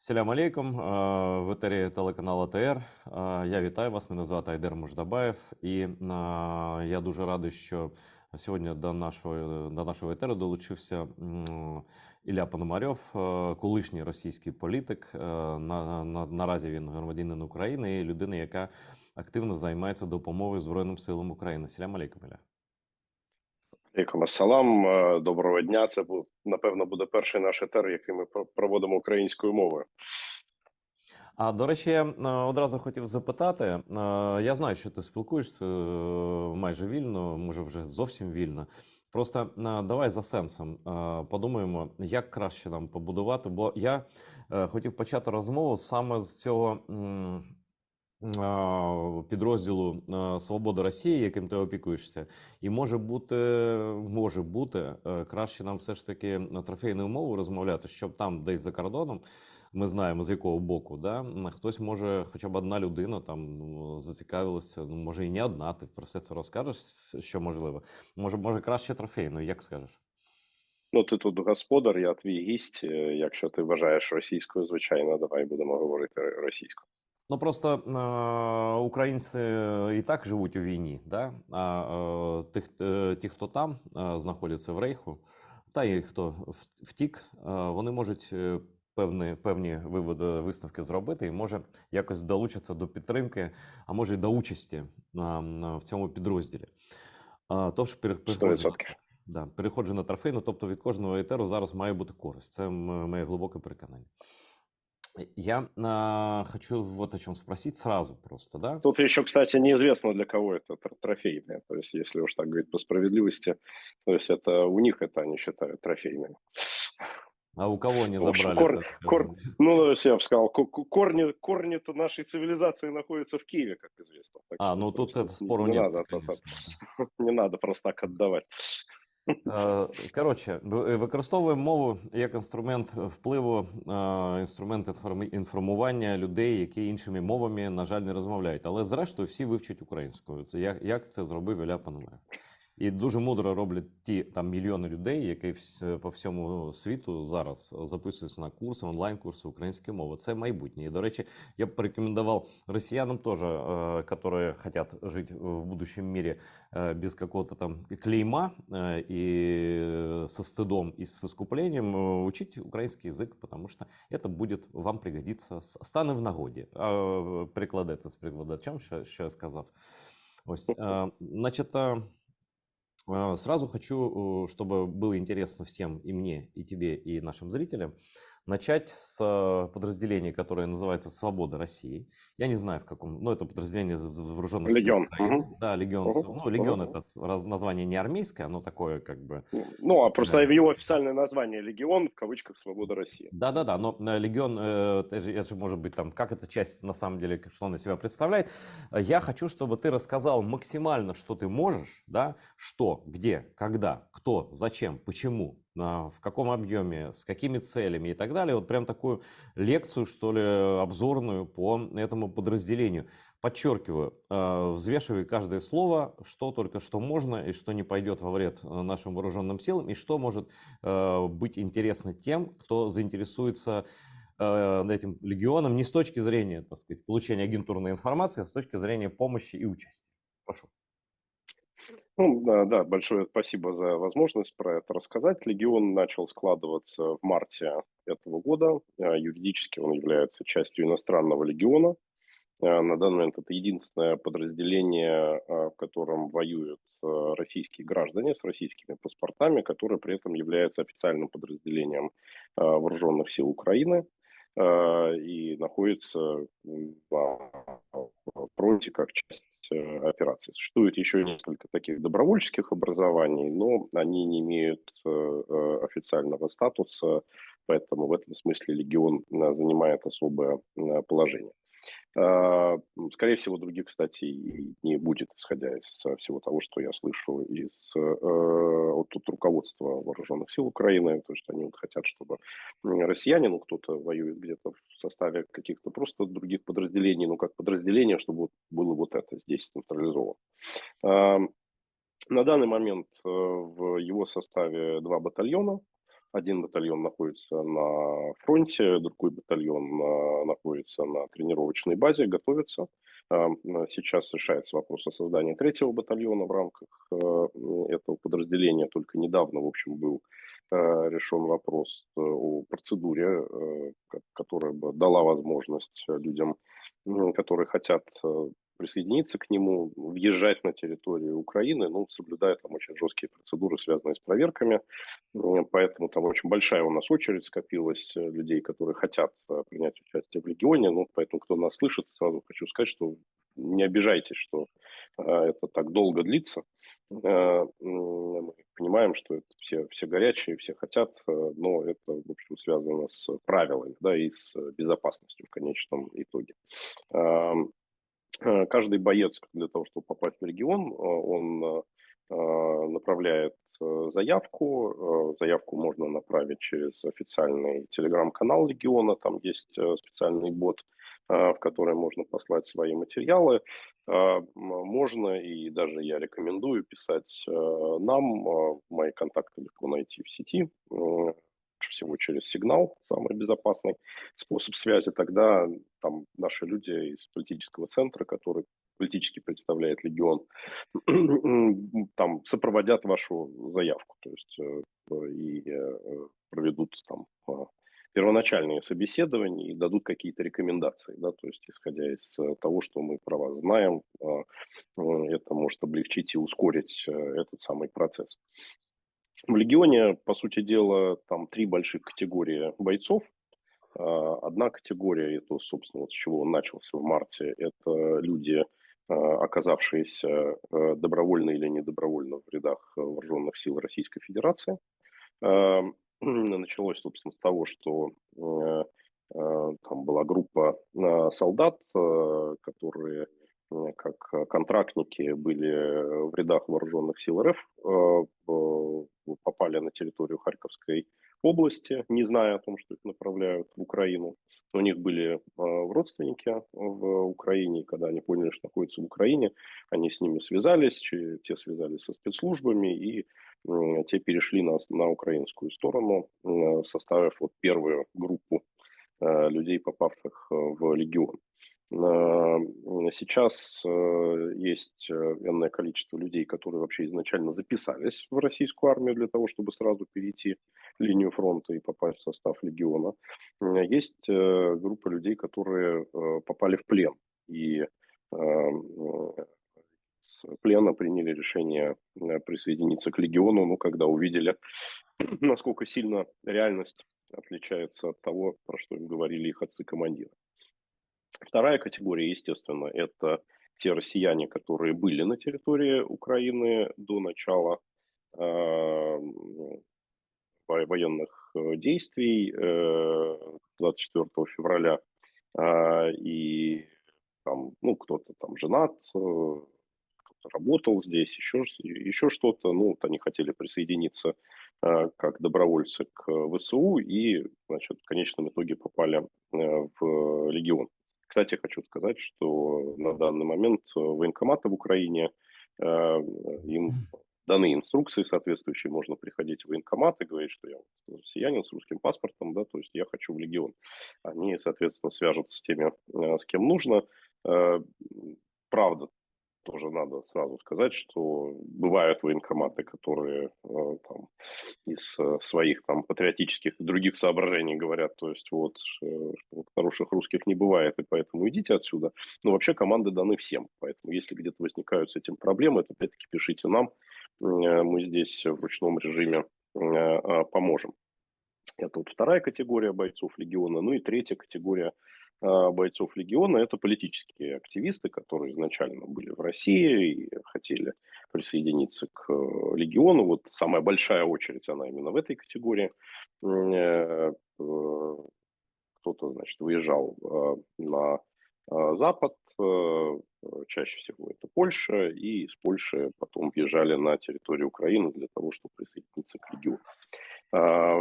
Селям алейкум, в етері телеканал АТР. Я вітаю вас, мене звати Айдер Муждабаєв. І я дуже радий, що сьогодні до нашого етеру долучився Ілля Пономарьов, колишній російський політик. Наразі він громадянин України і людина, яка активно займається допомогою Збройним силам України. Селям алейкум, Ілля. Алейкум ассалам, доброго дня. Це напевно буде перший наш етер, який ми проводимо українською мовою. А до речі, я одразу хотів запитати. Я знаю, що ти спілкуєшся майже вільно, може вже зовсім вільно. Просто давай за сенсом подумаємо, як краще нам побудувати. Бо я хотів почати розмову саме з цього підрозділу «Свобода Росії», яким ти опікуєшся. І може бути краще нам все ж таки на трофейну мову розмовляти, щоб там десь за кордоном, ми знаємо з якого боку, да, хтось може, хоча б одна людина там зацікавилася, може і не одна, ти про все це розкажеш, що можливо. Може краще трофейну, як скажеш? Ну, ти тут господар, я твій гість. Якщо ти вважаєш російською, звичайно, давай будемо говорити російською. Ну просто українці і так живуть у війні, да? А ті, хто там знаходяться в Рейху, та і хто втік, вони можуть певні висновки зробити і може якось долучитися до підтримки, а може й до участі в цьому підрозділі. Тож переходжу на трофейну, тобто від кожного етеру зараз має бути користь. Це моє глибоке переконання. Я хочу вот о чем спросить сразу просто, да? Тут еще, кстати, неизвестно, для кого это трофейное. То есть, если уж так говорить по справедливости, то есть это у них это они считают трофейным. А у кого они В общем, забрали? ну, я бы сказал, корни-то нашей цивилизации находятся в Киеве, как известно. Так ну тут это спору не нет, надо, конечно. не надо просто так отдавать. Коротше, використовуємо мову як інструмент впливу, інструмент інформування людей, які іншими мовами, на жаль, не розмовляють. Але зрештою всі вивчать українською. Це як це зробив Ілля Пономарьов. І дуже мудро роблять ті там мільйони людей, які по всьому світу зараз записуються на курси, онлайн-курси української мови. Це майбутнє. І, до речі, я б порекомендував росіянам теж, які хочуть жити в будущем мире без какого-то там клейма и со стыдом и с искуплением, учить украинский язык, потому что это будет вам пригодиться, стане в нагоді. Прикладете з прикладачем, що я сказав. Ось, значит, сразу хочу, чтобы было интересно всем, и мне, и тебе, и нашим зрителям, начать с подразделения, которое называется «Свобода России». Я не знаю, в каком... это подразделение вооруженных сил Легион. Украины. Да, Легион. Легион это название не армейское, оно такое как бы... Ну, а просто его официальное название «Легион», в кавычках «Свобода России». Да, но Легион, это же может быть там, как эта часть на самом деле, что она себя представляет. Я хочу, чтобы ты рассказал максимально, что ты можешь, да, что, где, когда, кто, зачем, почему, в каком объеме, с какими целями и так далее. Вот прям такую лекцию, что ли, обзорную по этому подразделению. Подчеркиваю, взвешивай каждое слово, что только что можно и что не пойдет во вред нашим вооруженным силам, и что может быть интересно тем, кто заинтересуется этим легионом не с точки зрения, так сказать, получения агентурной информации, а с точки зрения помощи и участия. Прошу. Ну, да, большое спасибо за возможность про это рассказать. Легион начал складываться в марте этого года. Юридически он является частью иностранного легиона. На данный момент это единственное подразделение, в котором воюют российские граждане с российскими паспортами, которое при этом является официальным подразделением вооруженных сил Украины и находится на фронте как часть операции. Существует еще несколько таких добровольческих образований, но они не имеют официального статуса, поэтому в этом смысле легион занимает особое положение. Скорее всего, других, кстати, и не будет, исходя из всего того, что я слышу от руководства вооруженных сил Украины, то, что они хотят, чтобы россияне, кто-то воюет где-то в составе каких-то просто других подразделений, как подразделение, чтобы было вот это здесь централизовано. На данный момент в его составе 2 батальона. Один батальон находится на фронте, другой батальон находится на тренировочной базе, готовится. Сейчас решается вопрос о создании третьего батальона в рамках этого подразделения. Только недавно, в общем, был решен вопрос о процедуре, которая бы дала возможность людям, которые хотят присоединиться к нему, въезжать на территорию Украины, ну, соблюдая там очень жесткие процедуры, связанные с проверками. Поэтому там очень большая у нас очередь скопилась людей, которые хотят принять участие в легионе. Ну, поэтому, кто нас слышит, сразу хочу сказать, что не обижайтесь, что это так долго длится. Мы понимаем, что это все горячие, все хотят, но это, в общем, связано с правилами, да, и с безопасностью в конечном итоге. Каждый боец для того, чтобы попасть в регион, он направляет заявку. Заявку можно направить через официальный телеграм-канал региона. Там есть специальный бот, в который можно послать свои материалы. Можно, и даже я рекомендую писать нам. Мои контакты легко найти в сети. Лучше всего через сигнал, самый безопасный способ связи. Тогда там наши люди из политического центра, который политически представляет регион, там сопроводят вашу заявку, то есть проведут там первоначальные собеседования и дадут какие-то рекомендации, да, то есть исходя из того, что мы про вас знаем, это может облегчить и ускорить этот самый процесс. В легионе, по сути дела, там 3 больших категории бойцов. Одна категория, это, собственно, вот с чего он начался в марте, это люди, оказавшиеся добровольно или недобровольно в рядах вооруженных сил Российской Федерации. Началось, собственно, с того, что там была группа солдат, которые как контрактники были в рядах вооруженных сил РФ, попали на территорию Харьковской области, не зная о том, что их направляют в Украину. У них были родственники в Украине, и когда они поняли, что находятся в Украине, они с ними связались, те связались со спецслужбами, и те перешли на украинскую сторону, составив вот первую группу людей, попавших в легион. Сейчас есть энное количество людей, которые вообще изначально записались в российскую армию для того, чтобы сразу перейти линию фронта и попасть в состав легиона. Есть группа людей, которые попали в плен и с плена приняли решение присоединиться к легиону, ну, когда увидели, насколько сильно реальность отличается от того, про что им говорили их отцы-командиры. Вторая категория, естественно, это те россияне, которые были на территории Украины до начала военных действий 24 февраля. И там, ну, кто-то там женат, кто-то работал здесь, еще что-то. Ну, вот они хотели присоединиться как добровольцы к ВСУ и, значит, в конечном итоге попали в легион. Кстати, хочу сказать, что на данный момент военкоматы в Украине, им даны инструкции соответствующие, можно приходить в военкомат и говорить, что я россиянин с русским паспортом, да, то есть я хочу в легион. Они, соответственно, свяжутся с теми, с кем нужно. Правда, тоже надо сразу сказать, что бывают военкоматы, которые там, из своих там патриотических и других соображений говорят, то есть вот, вот хороших русских не бывает, и поэтому идите отсюда. Но вообще команды даны всем, поэтому если где-то возникают с этим проблемы, то опять-таки пишите нам, мы здесь в ручном режиме поможем. Это вот вторая категория бойцов легиона. Ну и третья категория бойцов легиона – это политические активисты, которые изначально были в России и хотели присоединиться к легиону. Вот самая большая очередь, она именно в этой категории. Кто-то, значит, выезжал на Запад, чаще всего это Польша, и из Польши потом въезжали на территорию Украины для того, чтобы присоединиться к легиону.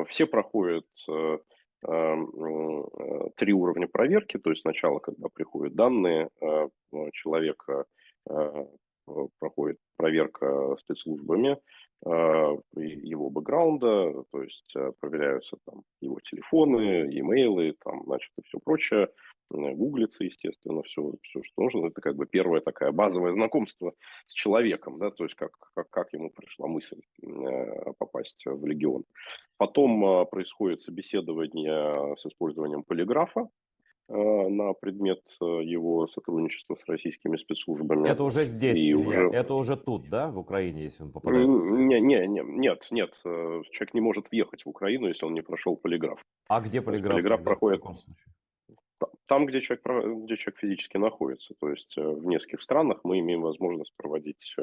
Все проходят 3 уровня проверки, то есть сначала, когда приходят данные человека, проходит проверка спецслужбами его бэкграунда, то есть проверяются там его телефоны, имейлы, там, значит, и все прочее. Гуглится, естественно, все, что нужно. Это как бы первое такое базовое знакомство с человеком, да, то есть как ему пришла мысль попасть в легион. Потом происходит собеседование с использованием полиграфа на предмет его сотрудничества с российскими спецслужбами. Это уже здесь, И Илья, уже это уже тут, да, в Украине, если он попадает в Украину? нет, человек не может въехать в Украину, если он не прошел полиграф. А где То есть полиграф полиграф тогда в проходит таком случае? там, где человек физически находится. То есть в нескольких странах мы имеем возможность проводить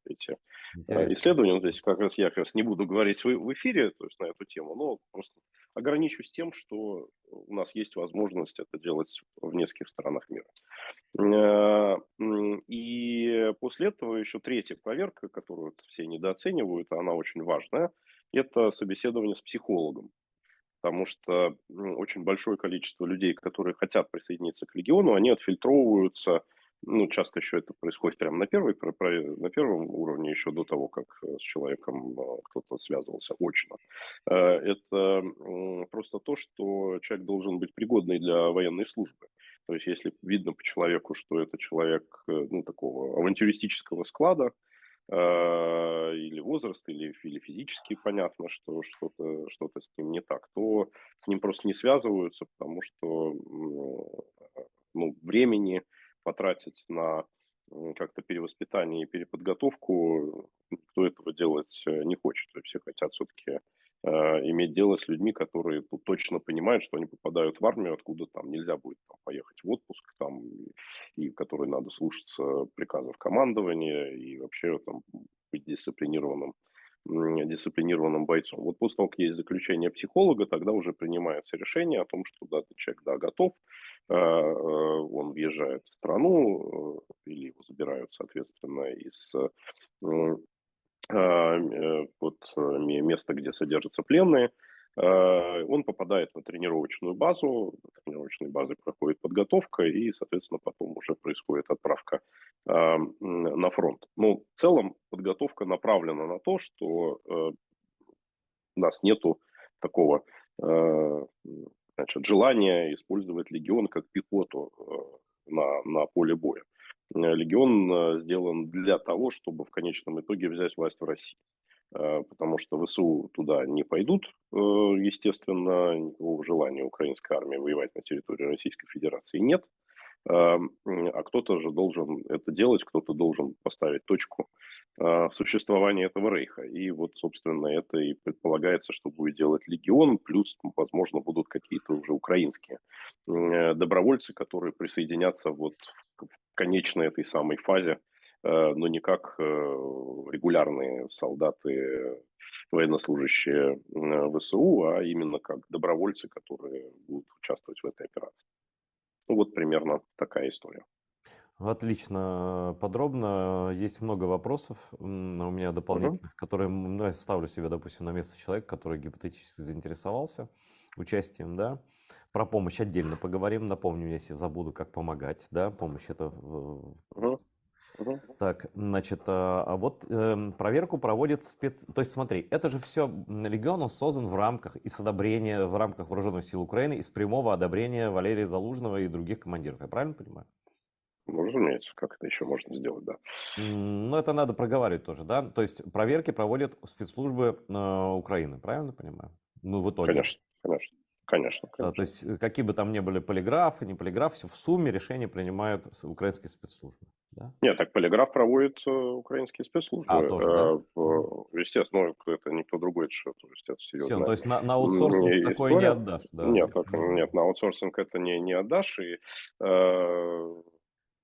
эти Интересно. исследования. Ну, здесь я как раз не буду говорить в эфире, то есть на эту тему, но просто ограничусь тем, что у нас есть возможность это делать в нескольких странах мира. И после этого еще третья проверка, которую все недооценивают, она очень важная, это собеседование с психологом. Потому что очень большое количество людей, которые хотят присоединиться к легиону, они отфильтровываются. Ну, часто еще это происходит прямо на первом уровне, еще до того, как с человеком кто-то связывался очно. Это просто то, что человек должен быть пригодный для военной службы. То есть, если видно по человеку, что это человек ну, такого авантюристического склада, или возраст, или физически понятно, что что-то с ним не так, то с ним просто не связываются, потому что ну, времени потратить на как-то перевоспитание и переподготовку никто этого делать не хочет. То есть все хотят все-таки иметь дело с людьми, которые тут точно понимают, что они попадают в армию, откуда там нельзя будет там, поехать в отпуск, там, и которые надо слушаться приказов командования и вообще там быть дисциплинированным бойцом. Вот после того, как есть заключение психолога, тогда уже принимается решение о том, что да, человек да, готов, он въезжает в страну, или его забирают, соответственно, из места, где содержатся пленные, он попадает на тренировочную базу, на тренировочной базе проходит подготовка, и, соответственно, потом уже происходит отправка на фронт. Но в целом подготовка направлена на то, что у нас нету такого значит, желания использовать легион как пехоту на поле боя. Легион сделан для того, чтобы в конечном итоге взять власть в России. Потому что ВСУ туда не пойдут, естественно, никакого желания украинской армии воевать на территории Российской Федерации нет. А кто-то же должен это делать, кто-то должен поставить точку в существовании этого рейха. И вот, собственно, это и предполагается, что будет делать легион, плюс, возможно, будут какие-то уже украинские добровольцы, которые присоединятся вот в конечной этой самой фазе, но не как регулярные солдаты, военнослужащие ВСУ, а именно как добровольцы, которые будут участвовать в этой операции. Ну, вот примерно такая история. Отлично, подробно. Есть много вопросов у меня Мгм. дополнительных, которые я ставлю себя, допустим, на место человека, который гипотетически заинтересовался участием, да. Про помощь отдельно поговорим. Напомню, если забуду, как помогать, да. Помощь это Мгм. Мгм. так, значит, а вот проверку проводит спец... То есть смотри, это же все, Легион он создан в рамках и с одобрения, в рамках Вооруженных сил Украины и с прямого одобрения Валерия Залужного и других командиров. Я правильно понимаю? Ну, разумеется, как это еще можно сделать, да. Ну, это надо проговаривать тоже, да? То есть проверки проводят спецслужбы Украины, правильно понимаю? Ну, в итоге. Конечно, конечно, конечно, То конечно. есть какие бы там ни были полиграфы, не полиграф, все в сумме решение принимают украинские спецслужбы, да? Нет, так полиграф проводят украинские спецслужбы. Тоже, да? Естественно, это никто другой, то есть это Все, то серьезная есть на аутсорсинг такое не история. отдашь, да? Нет, нет, на аутсорсинг это не отдашь. И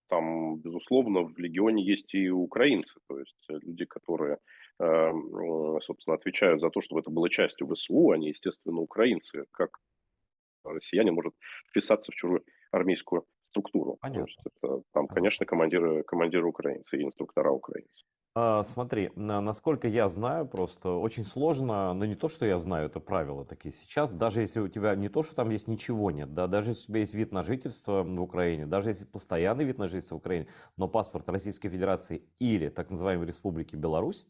там, безусловно, в легионе есть и украинцы, то есть люди, которые, собственно, отвечают за то, чтобы это было частью ВСУ, они, естественно, украинцы. Как россиянин может вписаться в чужую армейскую структуру? То есть Понятно, это там, понятно. конечно, командиры украинцы и инструктора украинцы. Смотри, насколько я знаю, просто очень сложно, но не то, что я знаю, это правила такие сейчас, даже если у тебя не то, что там есть ничего нет, да, даже если у тебя есть вид на жительство в Украине, даже если постоянный вид на жительство в Украине, но паспорт Российской Федерации или так называемой Республики Беларусь,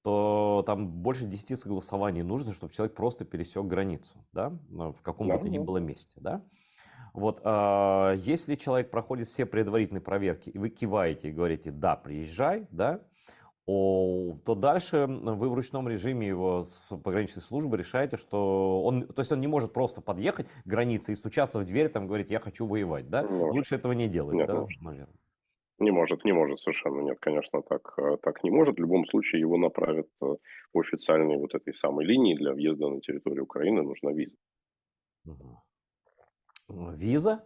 то там больше 10 согласований нужно, чтобы человек просто пересек границу, да, в каком бы Да, то ни да. было месте, да. Вот, если человек проходит все предварительные проверки, и вы киваете и говорите: "Да, приезжай", да, то дальше вы в ручном режиме его с пограничной службы решаете, что он, то есть он не может просто подъехать к границе и стучаться в дверь, там говорить: "Я хочу воевать", да. Не может. Лучше этого не делать, Нет, не да, может. наверное. Не может совершенно. Нет, конечно, так не может. В любом случае его направят по официальной вот этой самой линии. Для въезда на территорию Украины нужна виза. Виза?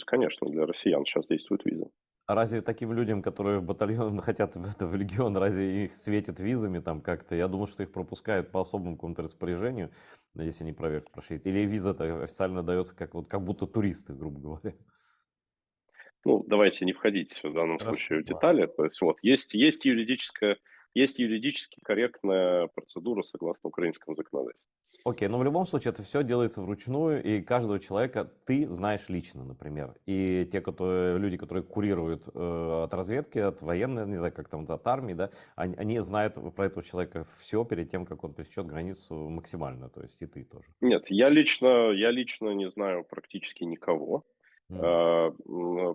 Конечно, для россиян сейчас действует виза. А разве таким людям, которые в батальон хотят в легион, разве их светят визами там как-то? Я думаю, что их пропускают по особому какому-то распоряжению, если они проверку прошли. Или виза-то официально дается как, вот, как будто туристы, грубо говоря. Ну, давайте не входить в данном Хорошо, случае в ладно. детали. То есть вот есть юридически корректная процедура согласно украинскому законодательству. Окей, но в любом случае это все делается вручную, и каждого человека ты знаешь лично, например. И те, люди, которые курируют от разведки, от военной, не знаю, как там, от армии, да, они знают про этого человека все перед тем, как он пересечет границу максимально, то есть и ты тоже. Нет, я лично не знаю практически никого, Мгм.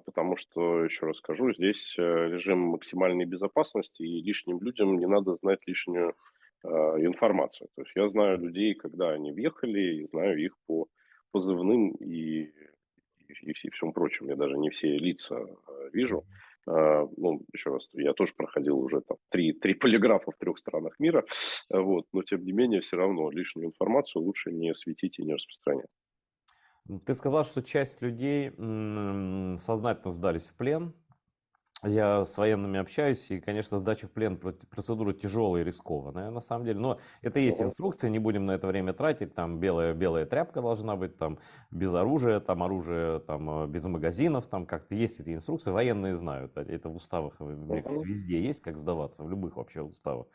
потому что, еще раз скажу, здесь режим максимальной безопасности, и лишним людям не надо знать лишнюю информацию. То есть я знаю людей, когда они въехали, и знаю их по позывным и всем прочем. Я даже не все лица вижу. Ну, еще раз, я тоже проходил уже там три полиграфа в 3 странах мира, вот, но тем не менее, все равно лишнюю информацию лучше не светить и не распространять. Ты сказал, что часть людей сознательно сдались в плен. Я с военными общаюсь, и, конечно, сдача в плен процедура тяжелая и рискованная, на самом деле. Но это есть Мгм. инструкция, не будем на это время тратить. Там белая тряпка должна быть, там без оружия, там оружие там, без магазинов, там как-то есть эти инструкции. Военные знают, это в уставах, мне кажется, Мгм. везде есть, как сдаваться, в любых вообще уставах.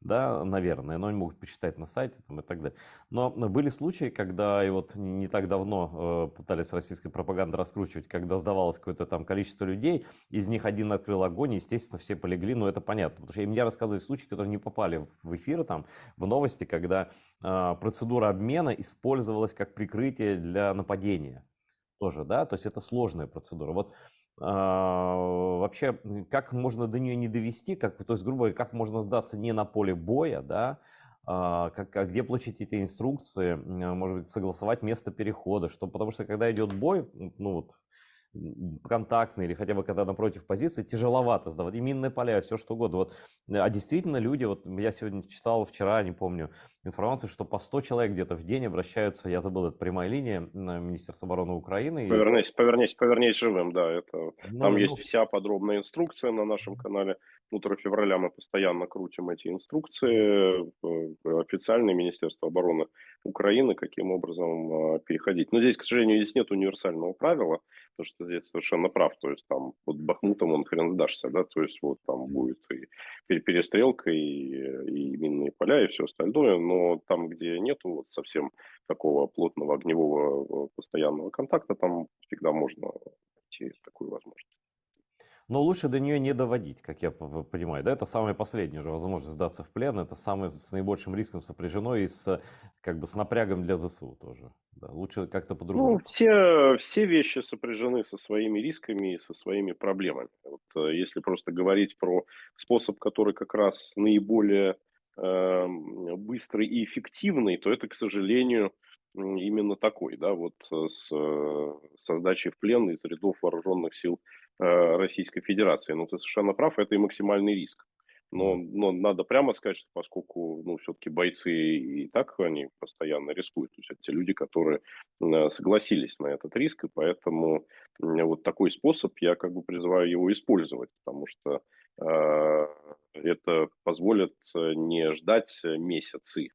Да, наверное, но они могут почитать на сайте там, и так далее. Но были случаи, когда, и вот не так давно пытались российской пропагандой раскручивать, когда сдавалось какое-то там количество людей, из них один открыл огонь, и, естественно, все полегли, но это понятно, потому что мне рассказывали случаи, которые не попали в эфир, там, в новости, когда процедура обмена использовалась как прикрытие для нападения тоже, да, то есть это сложная процедура. Вот вообще, как можно до нее не довести, как, то есть, грубо говоря, как можно сдаться не на поле боя, да, где получить эти инструкции, может быть, согласовать место перехода, что, потому что когда идет бой, ну вот, контактный или хотя бы когда напротив позиции, тяжеловато сдавать. И минные поля, все что угодно. Вот, а действительно люди, вот я сегодня читал, вчера, не помню, информацию, что по 100 человек где-то в день обращаются, я забыл, это прямая линия на Министерство обороны Украины. И, Повернись живым, да, там есть ну, вся подробная инструкция на нашем канале. Утро февраля мы постоянно крутим эти инструкции, официальное Министерство обороны Украины, каким образом переходить. Но здесь, к сожалению, здесь нет универсального правила, потому что здесь совершенно прав, то есть там под Бахмутом он хрен сдашься, да, то есть вот там будет и перестрелка, и минные поля, и все остальное, но там, где нету вот совсем такого плотного огневого постоянного контакта, там всегда можно найти такую возможность. но лучше до нее не доводить, как я понимаю. Да, это самая последняя уже возможность сдаться в плен. Это самое с наибольшим риском сопряжено и с, как бы, с напрягом для ЗСУ тоже. Да, лучше как-то Ну, по-другому. все вещи сопряжены со своими рисками и со своими проблемами. Вот, если просто говорить про способ, который как раз наиболее быстрый и эффективный, то это, к сожалению, именно такой, да, вот со сдачей в плен из рядов вооруженных сил Российской Федерации. Но ты совершенно прав, это и максимальный риск. Но надо прямо сказать, что поскольку, ну, все-таки бойцы и так они постоянно рискуют, то есть это те люди, которые согласились на этот риск, и поэтому вот такой способ я как бы призываю его использовать, потому что это позволит не ждать месяцы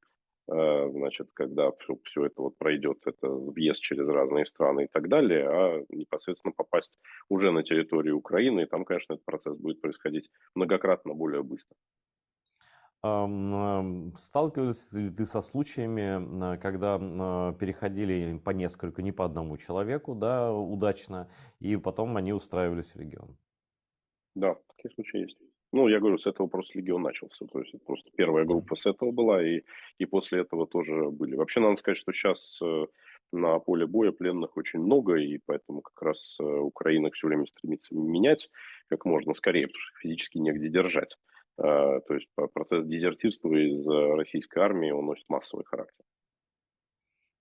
значит, когда все это вот пройдет, это въезд через разные страны и так далее, а непосредственно попасть уже на территорию Украины, и там, конечно, этот процесс будет происходить многократно более быстро. Сталкивался ли ты со случаями, когда переходили по несколько, не по одному человеку, да, удачно, и потом они устраивались в регион? Да, такие случаи есть. Ну, я говорю, с этого просто легион начался. То есть это просто первая Мгм. группа с этого была, и после этого тоже были. Вообще, надо сказать, что сейчас на поле боя пленных очень много, и поэтому как раз Украина все время стремится менять как можно скорее, потому что физически негде держать. То есть процесс дезертирства из российской армии, он носит массовый характер.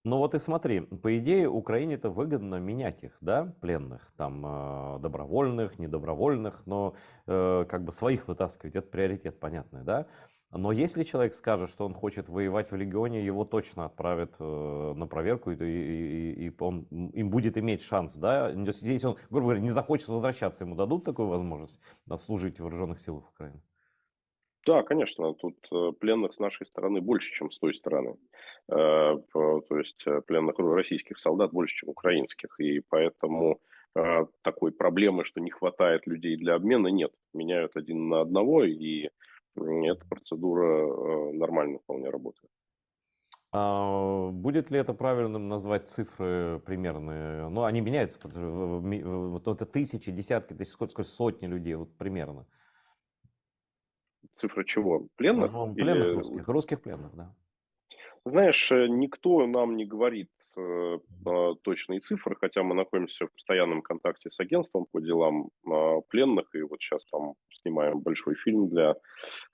Ну вот и смотри, по идее, Украине-то выгодно менять их, да, пленных, там, добровольных, недобровольных, но как бы своих вытаскивать, это приоритет, понятный, да. Но если человек скажет, что он хочет воевать в легионе, его точно отправят на проверку, и он, им будет иметь шанс, да. Если он, грубо говоря, не захочет возвращаться, ему дадут такую возможность служить в вооруженных силах Украины? Да, конечно, тут пленных с нашей стороны больше, чем с той стороны. То есть пленных российских солдат больше, чем украинских. И поэтому такой проблемы, что не хватает людей для обмена, нет. Меняют один на одного, и эта процедура нормально вполне работает. Будет ли это правильным назвать цифры примерные? Ну, они меняются, потому что вот это тысячи, десятки тысяч, сколько сотни людей, вот примерно. Цифра чего? Пленных? Ну, пленных Или русских пленных, да. знаешь, никто нам не говорит точные цифры, хотя мы находимся в постоянном контакте с агентством по делам пленных, и вот сейчас там снимаем большой фильм для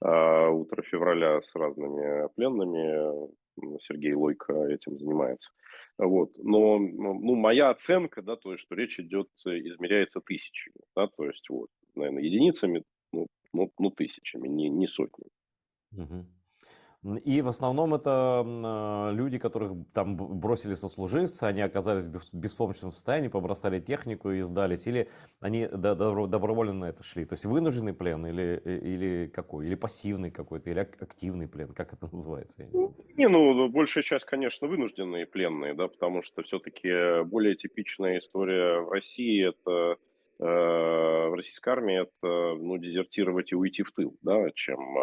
утра февраля с разными пленными. Сергей Лойко этим занимается. Вот. Но ну, моя оценка, да, то есть, что речь идет, измеряется тысячами, да, то есть, вот, наверное, единицами, ну тысячами, не сотнями. Мгм. И в основном это люди, которых там бросили сослуживцы, они оказались в беспомощном состоянии, побросали технику и сдались, или они добровольно на это шли. То есть вынужденный плен или какой? Или пассивный какой-то, или активный плен, как это называется? Я не знаю. Не, ну, большая часть, конечно, вынужденные пленные, да, потому что все-таки более типичная история в России, это в российской армии, это, ну, дезертировать и уйти в тыл, да, чем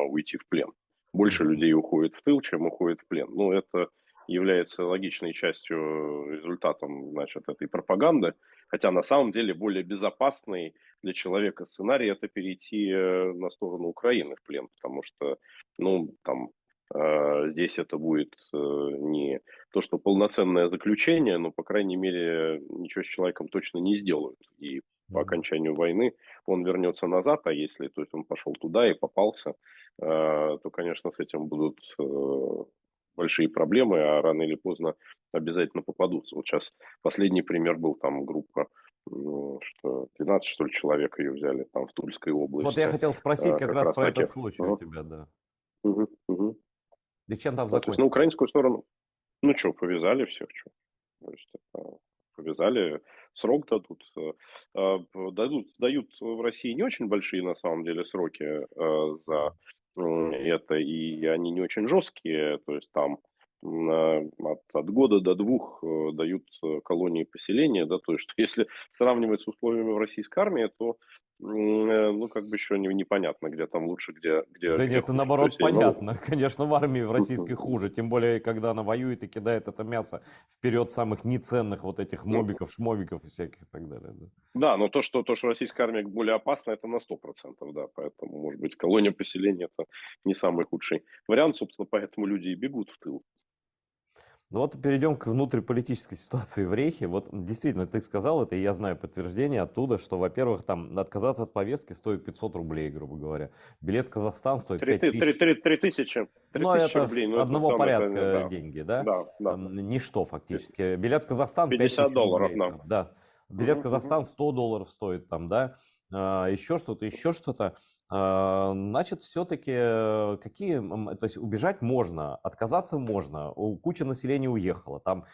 уйти в плен. Больше Мгм. людей уходит в тыл, чем уходит в плен. Ну, это является логичной частью, результатом, значит, этой пропаганды, хотя на самом деле более безопасный для человека сценарий это перейти на сторону Украины в плен, потому что, ну, там, здесь это будет не то, что полноценное заключение, но, по крайней мере, ничего с человеком точно не сделают. И по Мгм. окончанию войны он вернется назад, а если, то есть, он пошел туда и попался, то, конечно, с этим будут большие проблемы, а рано или поздно обязательно попадутся. Вот сейчас последний пример был, там группа, что 12, что ли, человек ее взяли там в Тульской Вот я области, хотел спросить как как раз раз про этот таких. случай у Ага. тебя, да. Мгм, мгм. И чем там Да, то есть на закончилось? украинскую сторону, ну что, повязали всех, что. То есть это повязали, срок дадут. Дают в России не очень большие, на самом деле, сроки за это, и они не очень жесткие. То есть там от года до двух дают колонии поселения, да, то есть что если сравнивать с условиями в российской армии, то ну, как бы еще непонятно, где там лучше, Да где нет, это хуже. То наоборот есть я не могу. понятно. Конечно, в армии в российской хуже. Тем более, когда она воюет и кидает это мясо вперед самых неценных вот этих мобиков, шмобиков и всяких и так далее. Да. Да, но то, что российская армия более опасна, это на 100%, да, поэтому, может быть, колония поселения – это не самый худший вариант, собственно, поэтому люди и бегут в тыл. Ну вот перейдем к внутриполитической ситуации в Рейхе. Вот действительно, ты сказал это, и я знаю подтверждение оттуда, что, во-первых, там отказаться от повестки стоит 500 рублей, грубо говоря. Билет в Казахстан стоит 5000. Три тысячи, три Но тысячи это рублей, ну, это одного самое, порядка да, деньги, да? да, да. Ничто фактически. Билет в Казахстан 50 5000 долларов, рублей да. там, да. Билет в Мгм, мгм. Казахстан $100 стоит там, да. Еще что-то, еще что-то. Значит, все-таки какие, то есть убежать можно, отказаться можно, куча населения уехала там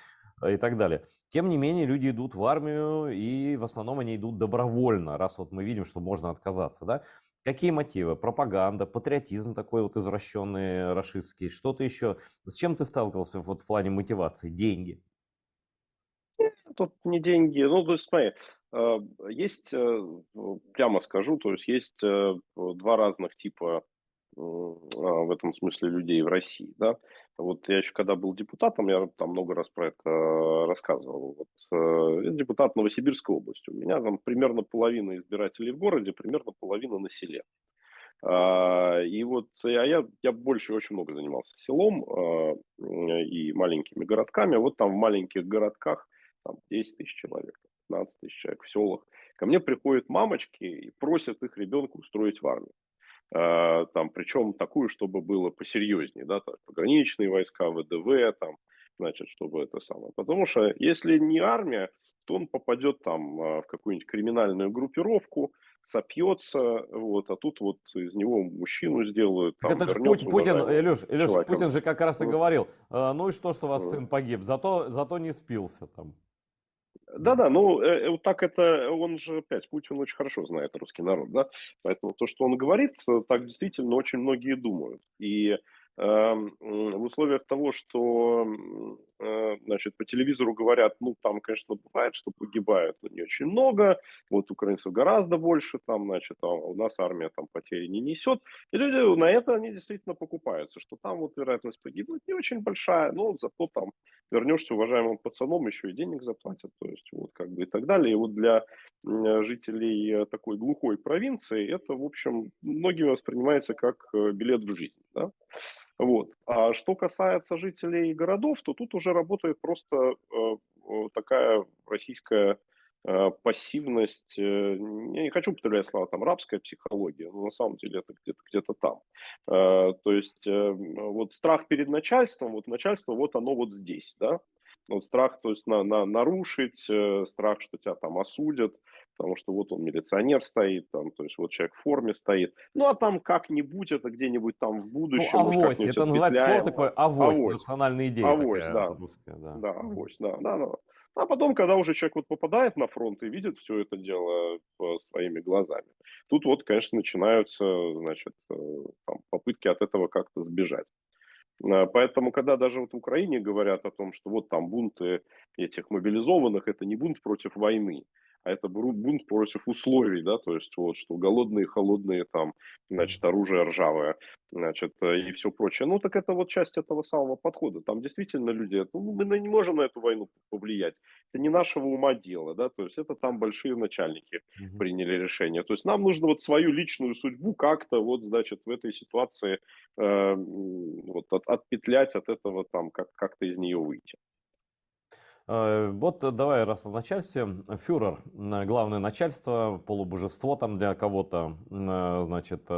и так далее. Тем не менее, люди идут в армию, и в основном они идут добровольно, раз вот мы видим, что можно отказаться, да. Какие мотивы? Пропаганда, патриотизм такой вот извращенный, рашистский, что-то еще? С чем ты сталкивался вот в плане мотивации? Деньги? Тут не деньги. Ну, то есть, смотри, э, есть, прямо скажу, то есть есть два разных типа в этом смысле людей в России, да. Вот я еще когда был депутатом, я там много раз про это рассказывал. Вот, я депутат Новосибирской области. У меня там примерно половина избирателей в городе, примерно половина на селе. И вот я больше очень много занимался селом и маленькими городками. Вот там в маленьких городках там 10 тысяч человек, 15 тысяч человек в селах. Ко мне приходят мамочки и просят их ребенка устроить в армию. Там, причем такую, чтобы было посерьезнее, да, так, пограничные войска, ВДВ, там, значит, чтобы это самое. Потому что если не армия, то он попадет там в какую-нибудь криминальную группировку, сопьется, вот, а тут вот из него мужчину сделают, Так там, это же вернется Путин, уважаемым Илюш, человеком. Путин же как раз и Ну, говорил, ну и что ваш ну. сын погиб, зато не спился там. Да-да, ну, вот так это, он же, опять, Путин очень хорошо знает русский народ, да, поэтому то, что он говорит, так действительно очень многие думают. И в условиях того, что, значит, по телевизору говорят, ну, там, конечно, бывает, что погибают, но не очень много, вот украинцев гораздо больше, там, значит, а у нас армия там потери не несет, и люди на это, они действительно покупаются, что там вот вероятность погибнуть не очень большая, но зато там вернешься уважаемым пацаном, еще и денег заплатят, то есть вот как бы и так далее. И вот для жителей такой глухой провинции это, в общем, многими воспринимается как билет в жизнь, да? Вот. А что касается жителей городов, то тут уже работает просто такая российская пассивность, я не хочу употреблять слова там рабская психология, но на самом деле это где-то там. То есть вот страх перед начальством, вот начальство вот оно вот здесь, да, вот страх, то есть нарушить, страх, что тебя там осудят, потому что вот он милиционер стоит, там, то есть вот человек в форме стоит, ну а там как-нибудь это где-нибудь там в Ну, будущем, может авось, как-нибудь это называется слово отпетляем, такое авось, авось, национальная идея авось, такая да, русская, да. да, авось, да, да, да. А потом, когда уже человек вот попадает на фронт и видит все это дело своими глазами, тут вот, конечно, начинаются, значит, там, попытки от этого как-то сбежать. Поэтому, когда даже вот в Украине говорят о том, что вот там бунты этих мобилизованных, это не бунт против войны, а это бунт против условий, да, то есть вот, что голодные, холодные, там, значит, оружие ржавое, значит, и все прочее. Ну, так это вот часть этого самого подхода. Там действительно люди, ну, мы не можем на эту войну повлиять. Это не нашего ума дело, да, то есть это там большие начальники Мгм. приняли решение. То есть нам нужно вот свою личную судьбу как-то вот, значит, в этой ситуации вот отпетлять от этого, там, как-то из нее выйти. Вот давай раз о начальстве. Фюрер, главное начальство, полубожество там для кого-то, значит,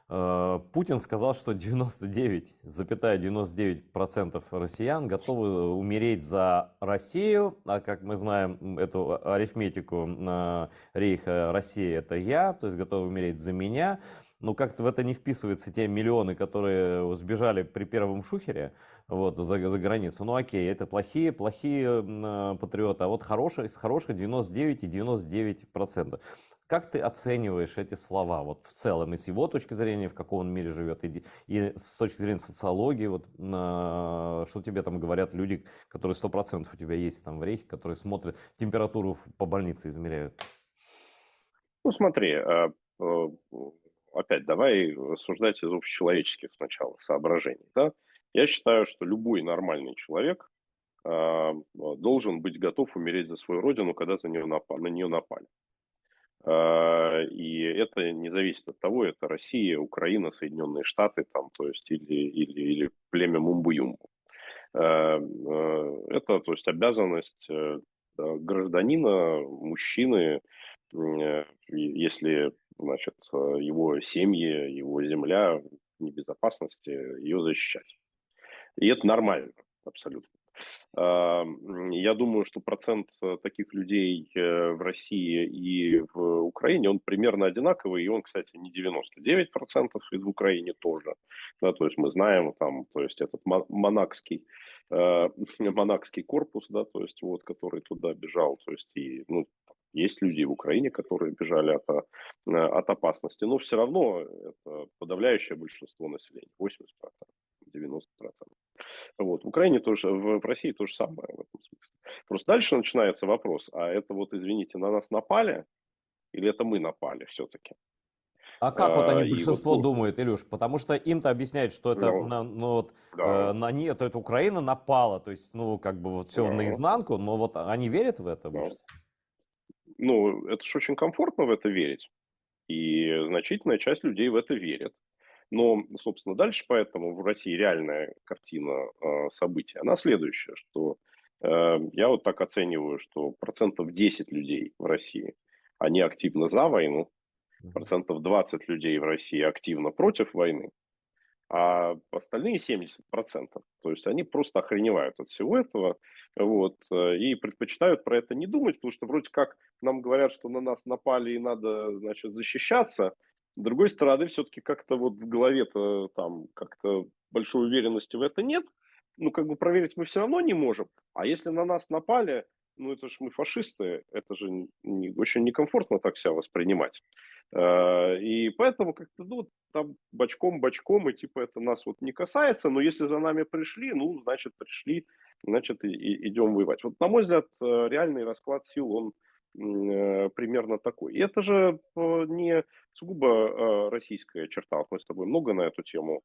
Путин сказал, что 99,99% россиян готовы умереть за Россию, а как мы знаем эту арифметику рейха «Россия – это я», то есть готовы умереть за меня. Но как-то в это не вписываются те миллионы, которые сбежали при первом шухере вот, за границу. Ну окей, это плохие патриоты, а вот хороших 99,99%. Как ты оцениваешь эти слова вот в целом, и с его точки зрения, в каком он мире живет, и с точки зрения социологии, вот, что тебе там говорят люди, которые 100% у тебя есть там в рейхе, которые смотрят температуру по больнице, измеряют? Ну, смотри, э, опять давай рассуждать из общечеловеческих сначала соображений. Да? Я считаю, что любой нормальный человек должен быть готов умереть за свою родину, когда на нее напали. И это не зависит от того, это Россия, Украина, Соединенные Штаты, там, то есть, или племя Мумбу-Юмбу. Это, то есть, обязанность да, гражданина, мужчины, если, значит, его семьи, его земля в небезопасности, ее защищать. И это нормально, абсолютно. Я думаю, что процент таких людей в России и в Украине, он примерно одинаковый, и он, кстати, не 99%, и в Украине тоже. Да, то есть мы знаем, там, то есть этот монакский корпус, да, то есть вот, который туда бежал, то есть и, ну, Есть люди в Украине, которые бежали от опасности, но все равно это подавляющее большинство населения, 80%, 90%. Вот. В Украине тоже, в России то же самое в этом смысле. Просто дальше начинается вопрос, а это вот, извините, на нас напали или это мы напали все-таки? А как вот они, И вот большинство, тут, думают, Илюш? Потому что им-то объясняют, что это, ну, ну, вот, да, на нет, это Украина напала, то есть, ну, как бы вот все да, наизнанку, но вот они верят в это да. большинство? Ну, это же очень комфортно в это верить. И значительная часть людей в это верит. Но, собственно, дальше поэтому в России реальная картина событий, она следующая, что я вот так оцениваю, что процентов 10 людей в России, они активно за войну, Мгм. процентов 20 людей в России активно против войны, а остальные 70%, то есть они просто охреневают от всего этого, вот, и предпочитают про это не думать, потому что вроде как нам говорят, что на нас напали и надо, значит, защищаться. С другой стороны, все-таки как-то вот в голове-то там как-то большой уверенности в это нет. Ну, как бы проверить мы все равно не можем. А если на нас напали, ну, это же мы фашисты, это же очень некомфортно так себя воспринимать. И поэтому как-то, ну, там бочком, и типа это нас вот не касается, но если за нами пришли, ну, значит, пришли, значит, и идем воевать. Вот, на мой взгляд, реальный расклад сил, он примерно такой. И это же не сугубо российская черта. Вот мы с тобой много на эту тему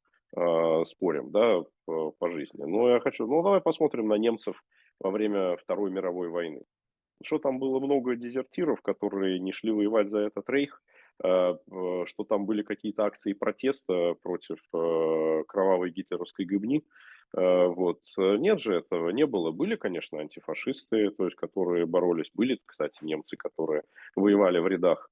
спорим, да, по жизни. Но я хочу, ну, давай посмотрим на немцев во время Второй мировой войны. Что там было много дезертиров, которые не шли воевать за этот рейх, что там были какие-то акции протеста против кровавой гитлеровской гыбни. Вот. Нет же этого, не было. Были, конечно, антифашисты, то есть, которые боролись. Были, кстати, немцы, которые воевали в рядах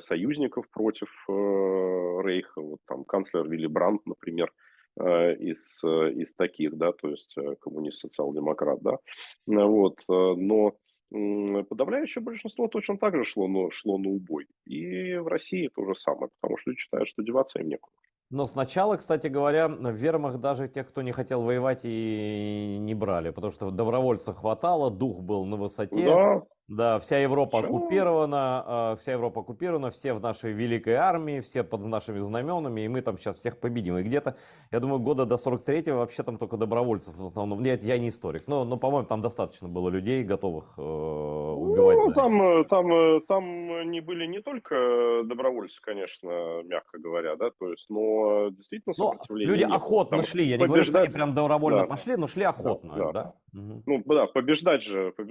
союзников против рейха. Вот там канцлер Вилли Брандт, например, из таких, да, то есть коммунист-социал-демократ, да. Вот. Но подавляющее большинство точно так же шло на убой. И в России то же самое, потому что люди считают, что деваться им некуда. Но сначала, кстати говоря, в вермахт даже тех, кто не хотел воевать, и не брали, потому что добровольцев хватало, дух был на высоте. Да, Да, все. вся Европа оккупирована, все в нашей великой армии, все под нашими знаменами, и мы там сейчас всех победим. И где-то, я думаю, года до 43-го вообще там только добровольцев в основном. Нет, я не историк, но по-моему, там достаточно было людей, готовых убивать Ну, за это. там не были не только добровольцы, конечно, мягко говоря, да, то есть, но действительно Ну, сопротивления люди не было. охотно Там шли, я не говорю, что они побеждать, прям добровольно да, пошли, но шли да, охотно, да. да? Мгм. Ну да, побеждать же это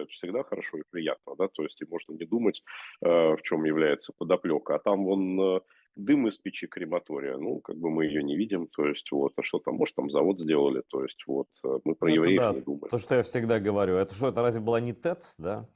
всегда хорошо и приятно, да, то есть и можно не думать, в чем является подоплека, а там вон дым из печи крематория, ну, как бы мы ее не видим, то есть вот, а что там, может, там завод сделали, то есть вот, мы про Ну, это евреев да, не думаем. то, что я всегда говорю. Это что, это разве была не ТЭЦ, да?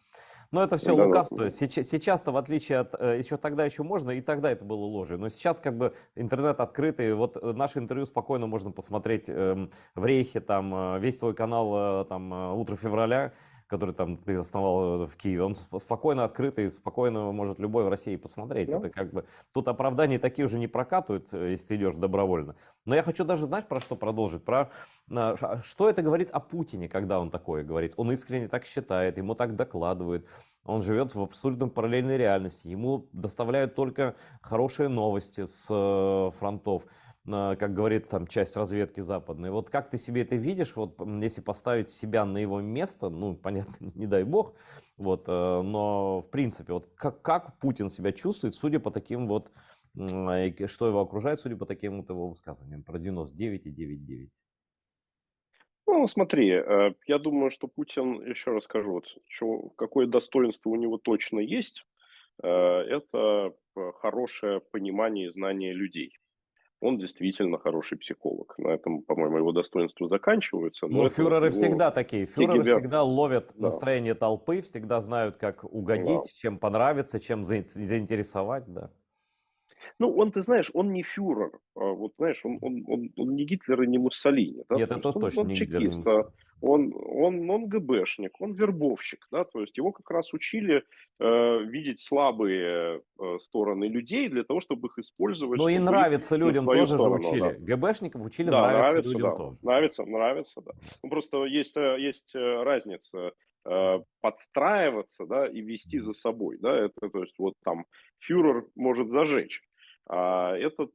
Но это все Да-да, лукавство. Сейчас-то, в отличие от... Еще тогда еще можно, и тогда это было ложью. Но сейчас как бы интернет открытый. Вот наше интервью спокойно можно посмотреть в Рейхе, там, весь твой канал, там, «Утро февраля», который там ты основал в Киеве, он спокойно открытый, спокойно может любой в России посмотреть. да. Это как бы... Тут оправдания такие уже не прокатывают, если ты идешь добровольно. Но я хочу даже, знаешь, про что продолжить? Что это говорит о Путине, когда он такое говорит? Он искренне так считает, ему так докладывают. Он живет в абсолютно параллельной реальности. Ему доставляют только хорошие новости с фронтов, как говорит там часть разведки западной. Вот как ты себе это видишь, вот если поставить себя на его место, ну, понятно, не дай бог, вот, но в принципе, вот как Путин себя чувствует, судя по таким вот, что его окружает, судя по таким вот его высказываниям про 99,99. Ну, смотри, я думаю, что Путин, еще раз скажу, вот, какое достоинство у него точно есть, это хорошее понимание и знание людей. Он действительно хороший психолог. На этом, по-моему, его достоинства заканчиваются, но Но это вот фюреры его всегда такие. Фюреры КГБ, всегда ловят да, настроение толпы, всегда знают, как да. угодить, чем понравиться, чем заинтересовать, да. Ну, он, ты знаешь, он не фюрер. Вот знаешь, он не Гитлер и не Муссолини, да, Нет, то это есть точно он не Гитлер, не чекист, Муссолини. он ГБшник, он вербовщик, да, то есть его как раз учили видеть слабые стороны людей для того, чтобы их использовать, Но и чтобы их нравится на людям свою тоже же сторону, да. учили. ГБшников учили Да, нравиться нравится, людям да. тоже. Нравится, да. Ну, просто есть разница, подстраиваться, да, и вести Мгм. за собой, да. Это, то есть, вот там фюрер может зажечь, а этот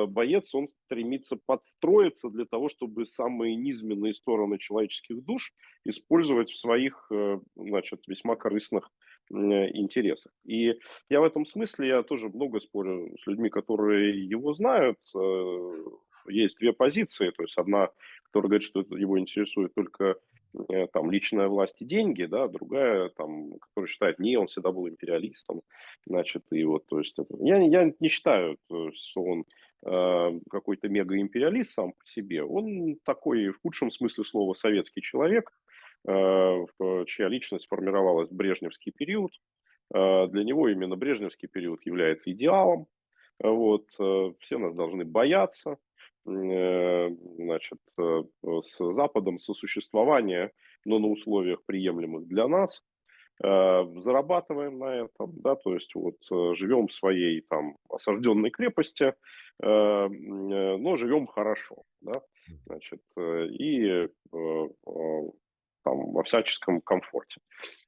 боец, он стремится подстроиться для того, чтобы самые низменные стороны человеческих душ использовать в своих, значит, весьма корыстных интересах. И я в этом смысле, я тоже много спорю с людьми, которые его знают. Есть две позиции. То есть одна, которая говорит, что его интересует только там личная власть и деньги, да, другая, там, которая считает, не, он всегда был империалистом, значит, и вот, то есть, я не считаю, то есть, что он какой-то мега-империалист сам по себе, он такой, в худшем смысле слова, советский человек, чья личность формировалась в брежневский период. Для него именно брежневский период является идеалом, вот, все нас должны бояться, значит, с Западом сосуществование, но на условиях, приемлемых для нас, зарабатываем на этом, да, то есть вот живем в своей там осажденной крепости, но живем хорошо, да, значит, там во всяческом комфорте.